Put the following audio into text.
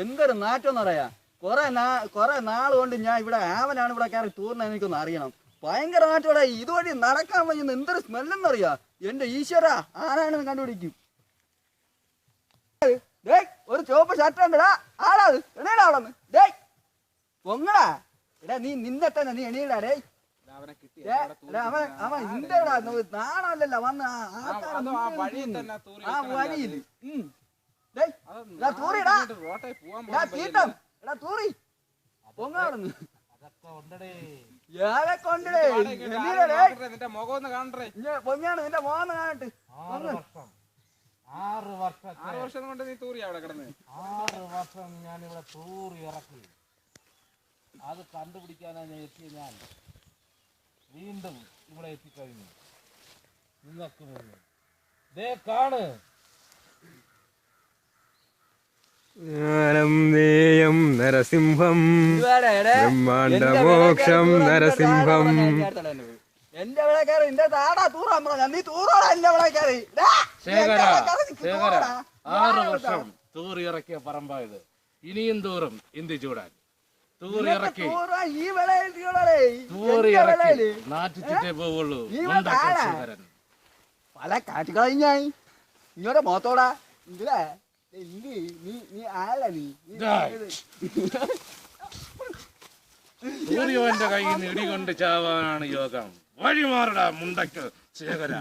എന്തൊരു നാറ്റം പറയാ. കൊറേ നാൾ കൊണ്ട് ഞാൻ ഇവിടെ ആവനാണ് ഇവിടെ കയറി തൂർന്ന എനിക്കൊന്ന് അറിയണം. ഭയങ്കര നാറ്റോടെ ഇതുവഴി നടക്കാൻ വയ്യുന്ന എന്തൊരു സ്മെല്ലെന്നറിയാ. എന്റെ ഈശ്വര ആരാണെന്ന് കണ്ടുപിടിക്കും. ഒരു ചുവപ്പ് ഷർട്ട് ഉണ്ടടാ. ആളാത് എണീടാ അവിടെ നിന്ന്. ഡേയ് പൊങ്ങടാ. എടാ നീ നിന്നെ തന്നെ നീ എണീടാ. ഡേയ് അവൻ ഇന്ത്യടാ നാണല്ലല്ലോ വന്ന് ആ വഴിയിൽ തൂറിടാ. തീട്ടം എടാ തൂറി പൊങ്ങാടുന്നു. പൊങ്ങാണ് നിന്റെ മോന്ന് കാണട്ടെ. 6 വർഷം കൊണ്ട് നീ തൂറി അവിടെ കിടന്ന് 6 വർഷം ഞാനിവിടെ തൂറി ഇറക്കി. അത് കണ്ടുപിടിക്കാനാണ് ഞാൻ എത്തിയ. ഞാൻ വീണ്ടും ഇവിടെ എത്തിക്കഴിഞ്ഞു. നിങ്ങൾക്ക് മുന്നിൽ ദേ കാണ്. നരസിംഹം ബ്രഹ്മാണ്ഡമോക്ഷം നരസിംഹം. എന്റെ വിളക്കാറ് എന്റെ താടാ തൂറാൻ പറഞ്ഞ നീ തൂറോടാ. എന്റെ വിളക്കാറ് 6 വർഷം തൂറി ഇറക്കിയ പറമ്പായത്. ഇനിയും തൂറും എന്ത് ചൂടാൻ. തൂറി ഇറക്കി നാട്ടിച്ചിട്ടേ പോവുള്ളൂ. പല കാറ്റുകളഞ്ഞായി ഇങ്ങോടെ മോത്തോടാ. നീ ആള നീ സൂര്യോന്റെ കയ്യിൽ നിന്ന് ഇടികൊണ്ട് ചാവാനാണ് യോഗം. വഴിമാറടാ മുണ്ടക്ക് ശേഖര.